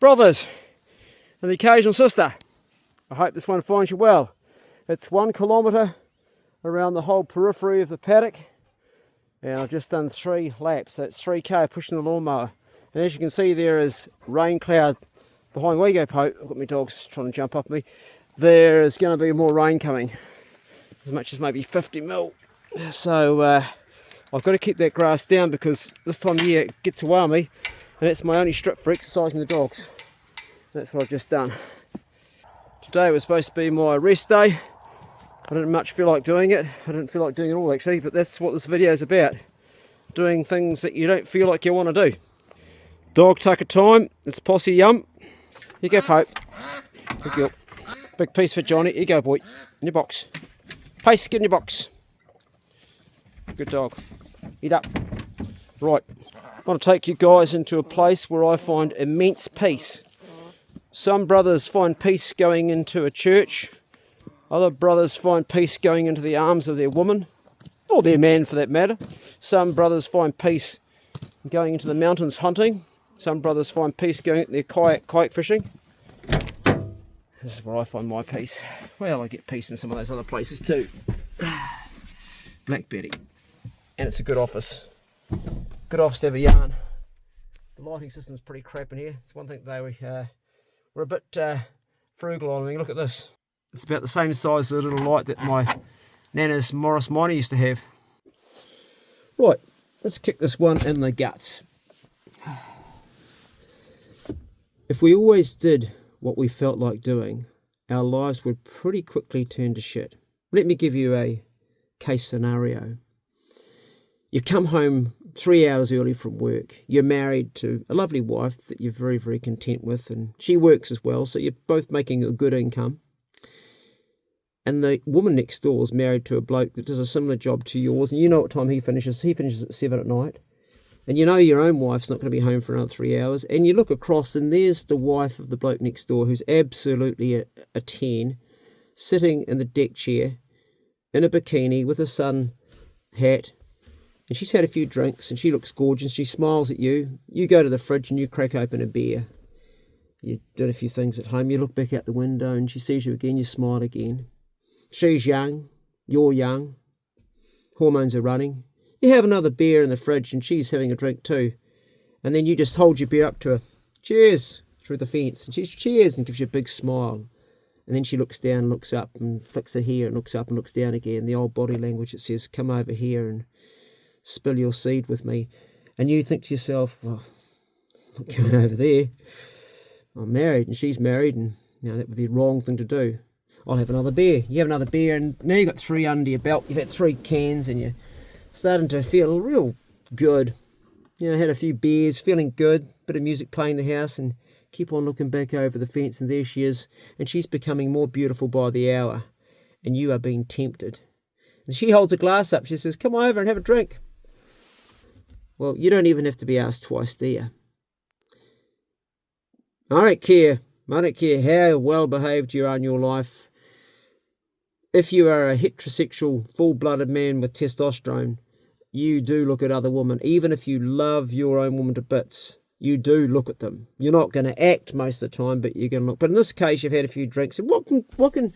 Brothers and the occasional sister, I hope this one finds you well. It's 1 kilometre around the whole periphery of the paddock, and I've just done 3 laps, so it's 3k pushing the lawnmower. And as you can see, there is rain cloud behind where you go, Pope. I've got my dogs trying to jump up me. There is going to be more rain coming, as much as maybe 50 mil. So I've got to keep that grass down because this time of year it gets away on me, and it's my only strip for exercising the dogs. That's what I've just done. Today was supposed to be my rest day. I didn't much feel like doing it. I didn't feel like doing it all actually, but that's what this video is about. Doing things that you don't feel like you want to do. Dog tucker time. It's posse yum. Here you go, Pope. Good girl. Big piece for Johnny. Here you go, boy. In your box. Pace, get in your box. Good dog. Eat up. Right. I want to take you guys into a place where I find immense peace. Some brothers find peace going into a church. Other brothers find peace going into the arms of their woman, or their man for that matter. Some brothers find peace going into the mountains hunting. Some brothers find peace going at their kayak fishing. This is where I find my peace. Well, I get peace in some of those other places too. Black Betty. And it's a good office. Good office to have a yarn. The lighting system is pretty crap in here. It's one thing they were a bit frugal on. I mean, look at this. It's about the same size as the little light that my Nana's Morris Minor used to have. Right, let's kick this one in the guts. If we always did what we felt like doing, our lives would pretty quickly turn to shit. Let me give you a case scenario. You come home 3 hours early from work. You're married to a lovely wife that you're very, very content with, and she works as well, so you're both making a good income. And the woman next door is married to a bloke that does a similar job to yours, and you know what time he finishes. He finishes at 7 at night. And you know your own wife's not going to be home for another 3 hours. And you look across, and there's the wife of the bloke next door who's absolutely a 10, sitting in the deck chair in a bikini with a sun hat. And she's had a few drinks, and she looks gorgeous. She smiles at you. You go to the fridge, and you crack open a beer. You did a few things at home. You look back out the window, and she sees you again. You smile again. She's young, you're young, hormones are running. You have another beer in the fridge and she's having a drink too. And then you just hold your beer up to her, cheers, through the fence. And she's cheers and gives you a big smile. And then she looks down, looks up and flicks her hair and looks up and looks down again. The old body language that says, come over here and spill your seed with me. And you think to yourself, well, I'm not going over there. I'm married and she's married, and that would be the wrong thing to do. I'll have another beer. You have another beer, and now you've got 3 under your belt. You've had 3 cans, and you're starting to feel real good. Had a few beers, feeling good, bit of music playing in the house, and keep on looking back over the fence, and there she is, and she's becoming more beautiful by the hour, and you are being tempted. And she holds a glass up. She says, come over and have a drink. Well, you don't even have to be asked twice, do you? I don't care how well behaved you are in your life. If you are a heterosexual, full-blooded man with testosterone, you do look at other women. Even if you love your own woman to bits, you do look at them. You're not going to act most of the time, but you're going to look. But in this case, you've had a few drinks. And what can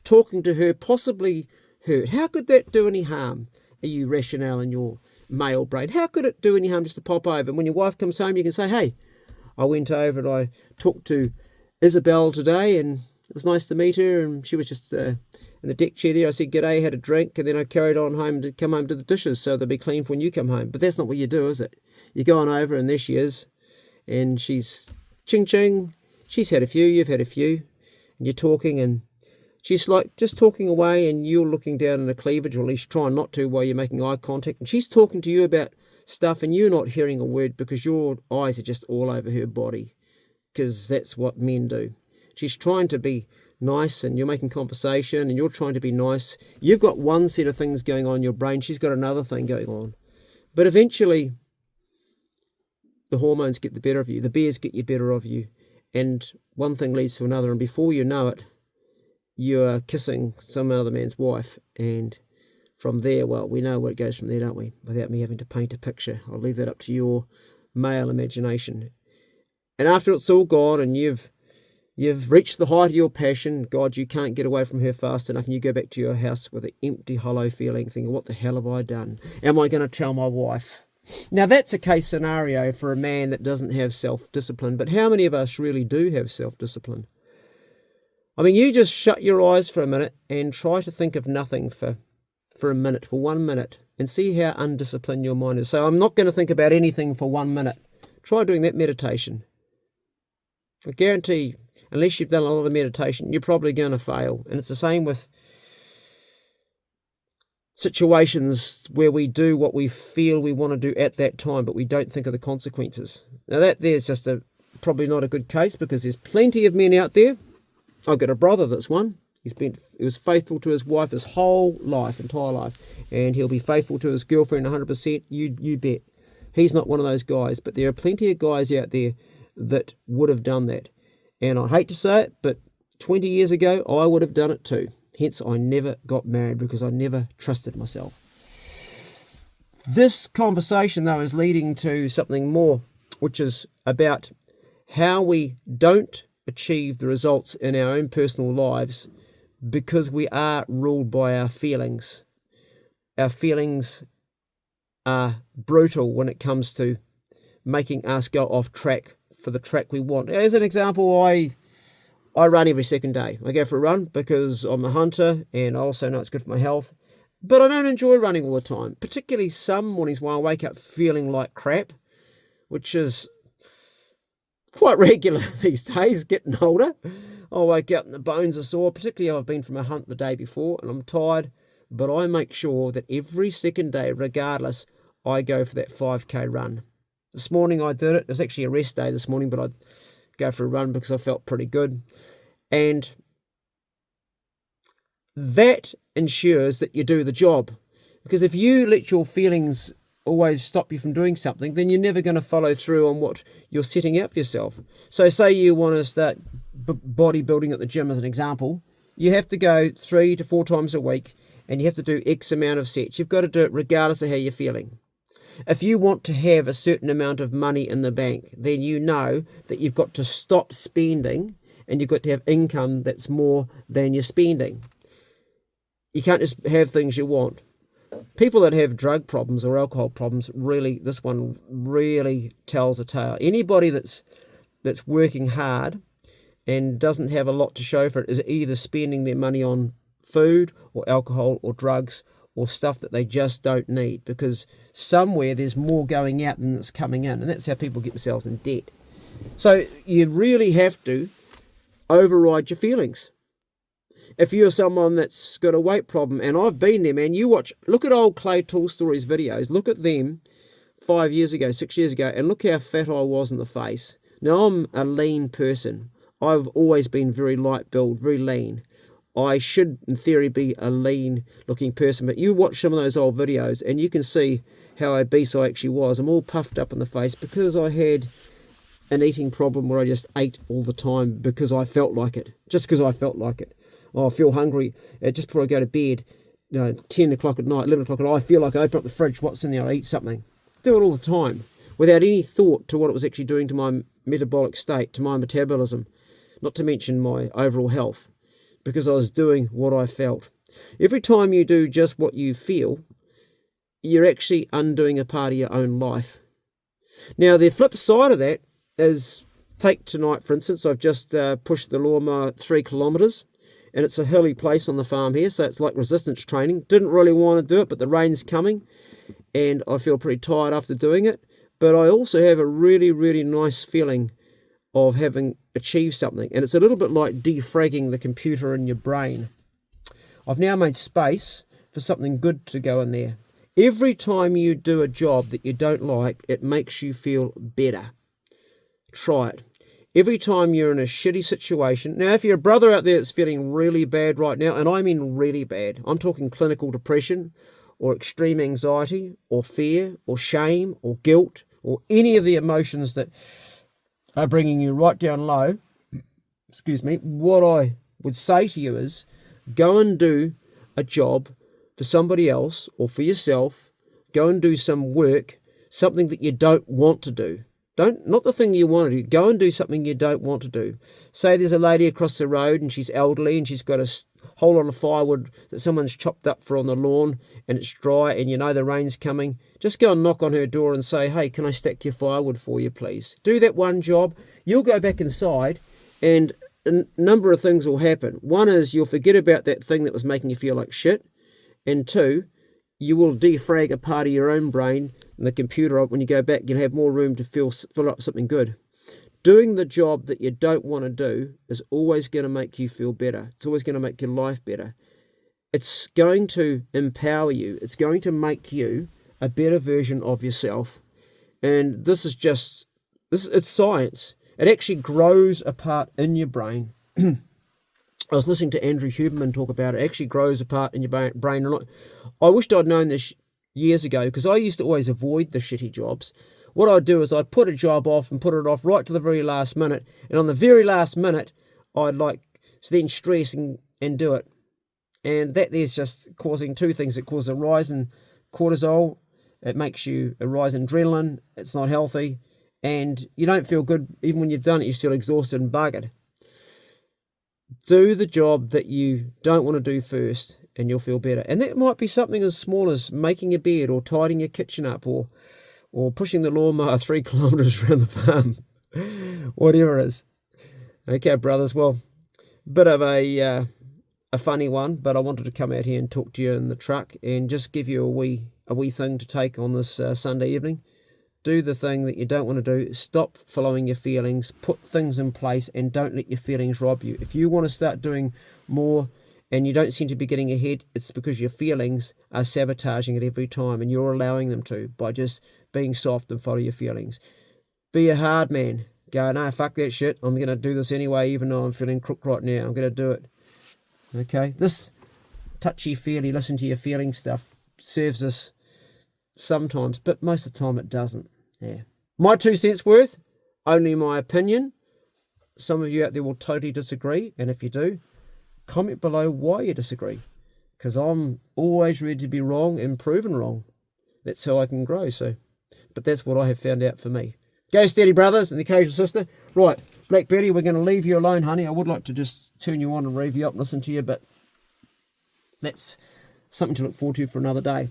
talking to her possibly hurt? How could that do any harm? Are you rationale in your male brain? How could it do any harm just to pop over? And when your wife comes home, you can say, hey, I went over and I talked to Isabel today, and it was nice to meet her, and she was just in the deck chair there. I said g'day, had a drink, and then I carried on home to come home to the dishes so they'll be clean for when you come home. But that's not what you do, is it? You're going over, and there she is, and she's ching ching. She's had a few, you've had a few, and you're talking, and she's like just talking away, and you're looking down in the cleavage, or at least trying not to while you're making eye contact, and she's talking to you about stuff, and you're not hearing a word because your eyes are just all over her body, because that's what men do. She's trying to be nice, and you're making conversation, and you're trying to be nice. You've got one set of things going on in your brain. She's got another thing going on. But eventually, the hormones get the better of you. The beers get you better of you. And one thing leads to another. And before you know it, you're kissing some other man's wife. And from there, well, we know where it goes from there, don't we? Without me having to paint a picture. I'll leave that up to your male imagination. And after it's all gone and you've reached the height of your passion, God, you can't get away from her fast enough, and you go back to your house with an empty, hollow feeling, thinking, what the hell have I done? Am I going to tell my wife? Now, that's a case scenario for a man that doesn't have self-discipline, but how many of us really do have self-discipline? I mean, you just shut your eyes for a minute and try to think of nothing for a minute, for 1 minute, and see how undisciplined your mind is. So I'm not going to think about anything for 1 minute. Try doing that meditation. I guarantee, unless you've done a lot of meditation, you're probably going to fail. And it's the same with situations where we do what we feel we want to do at that time, but we don't think of the consequences. Now that there's just probably not a good case, because there's plenty of men out there. I've got a brother that's one. He was faithful to his wife his whole life, entire life, and he'll be faithful to his girlfriend 100%. You bet. He's not one of those guys, but there are plenty of guys out there that would have done that. And I hate to say it, but 20 years ago, I would have done it too. Hence, I never got married, because I never trusted myself. This conversation, though, is leading to something more, which is about how we don't achieve the results in our own personal lives because we are ruled by our feelings. Our feelings are brutal when it comes to making us go off track for the track we want. As an example, I run every second day. I go for a run because I'm a hunter, and I also know it's good for my health. But I don't enjoy running all the time, particularly some mornings when I wake up feeling like crap, which is quite regular these days, getting older. I wake up and the bones are sore, particularly if I've been from a hunt the day before and I'm tired. But I make sure that every second day, regardless, I go for that 5K run. This morning I did it. It was actually a rest day this morning, but I'd go for a run because I felt pretty good. And that ensures that you do the job. Because if you let your feelings always stop you from doing something, then you're never going to follow through on what you're setting out for yourself. So say you want to start bodybuilding at the gym as an example. You have to go 3 to 4 times a week, and you have to do X amount of sets. You've got to do it regardless of how you're feeling. If you want to have a certain amount of money in the bank, then you know that you've got to stop spending, and you've got to have income that's more than you're spending. You can't just have things you want. People that have drug problems or alcohol problems, really, this one really tells a tale. Anybody that's working hard and doesn't have a lot to show for it is either spending their money on food or alcohol or drugs or stuff that they just don't need, because somewhere there's more going out than that's coming in, and that's how people get themselves in debt. So you really have to override your feelings. If you're someone that's got a weight problem, and I've been there, man, look at old Clay Tallstory's videos, look at them 5 years ago, 6 years ago, and look how fat I was in the face. Now, I'm a lean person. I've always been very light build, very lean. I should, in theory, be a lean-looking person, but you watch some of those old videos, and you can see how obese I actually was. I'm all puffed up in the face because I had an eating problem where I just ate all the time because I felt like it, just because I felt like it. Oh, I feel hungry just before I go to bed, 10 o'clock at night, 11 o'clock at night. I feel like I open up the fridge, what's in there, I eat something. Do it all the time without any thought to what it was actually doing to my metabolic state, to my metabolism, not to mention my overall health, because I was doing what I felt. Every time you do just what you feel, you're actually undoing a part of your own life. Now, the flip side of that is, take tonight, for instance. I've just pushed the lawnmower 3 kilometres. And it's a hilly place on the farm here, so it's like resistance training. Didn't really want to do it, but the rain's coming, and I feel pretty tired after doing it. But I also have a really, really nice feeling of having achieved something. And it's a little bit like defragging the computer in your brain. I've now made space for something good to go in there. Every time you do a job that you don't like, it makes you feel better. Try it. Every time you're in a shitty situation. Now, if you're a brother out there that's feeling really bad right now, and I mean really bad, I'm talking clinical depression or extreme anxiety or fear or shame or guilt or any of the emotions that are bringing you right down low, what I would say to you is, go and do a job for somebody else or for yourself. Go and do some work, something that you don't want to do. Not the thing you want to do. Go and do something you don't want to do. Say there's a lady across the road and she's elderly and she's got a whole lot of firewood that someone's chopped up for on the lawn and it's dry and you know the rain's coming. Just go and knock on her door and say, hey, can I stack your firewood for you, please? Do that one job. You'll go back inside and a number of things will happen. One is you'll forget about that thing that was making you feel like shit. And two, you will defrag a part of your own brain and the computer. When you go back, you'll have more room to fill up something good. Doing the job that you don't want to do is always going to make you feel better. It's always going to make your life better. It's going to empower you. It's going to make you a better version of yourself. And it's science. It actually grows apart in your brain. I was listening to Andrew Huberman talk about it. It actually grows apart in your brain. I wished I'd known this years ago, because I used to always avoid the shitty jobs. What I'd do is I'd put a job off and put it off right to the very last minute. And on the very last minute, I'd then stress and do it. And that there's just causing two things. It causes a rise in cortisol. It makes you a rise in adrenaline. It's not healthy. And you don't feel good. Even when you've done it, you just feel exhausted and buggered. Do the job that you don't want to do first, and you'll feel better. And that might be something as small as making your bed or tidying your kitchen up or pushing the lawnmower 3 kilometres around the farm. Whatever it is. Okay, brothers. Well, bit of a funny one, but I wanted to come out here and talk to you in the truck and just give you a wee thing to take on this Sunday evening. Do the thing that you don't want to do. Stop following your feelings. Put things in place and don't let your feelings rob you. If you want to start doing more and you don't seem to be getting ahead, it's because your feelings are sabotaging it every time, and you're allowing them to by just being soft and follow your feelings. Be a hard man. Go, no, fuck that shit. I'm going to do this anyway, even though I'm feeling crook right now. I'm going to do it. Okay? This touchy-feely, listen to your feeling stuff serves us sometimes, but most of the time it doesn't. Yeah. My 2 cents worth, only my opinion. Some of you out there will totally disagree, and if you do, comment below why you disagree, because I'm always ready to be wrong and proven wrong. That's how I can grow. But that's what I have found out for me. Go steady, brothers, and the occasional sister. Right, Black Betty, we're going to leave you alone, honey. I would like to just turn you on and rev you up and listen to you, but that's something to look forward to for another day.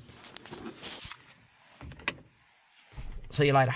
See you later.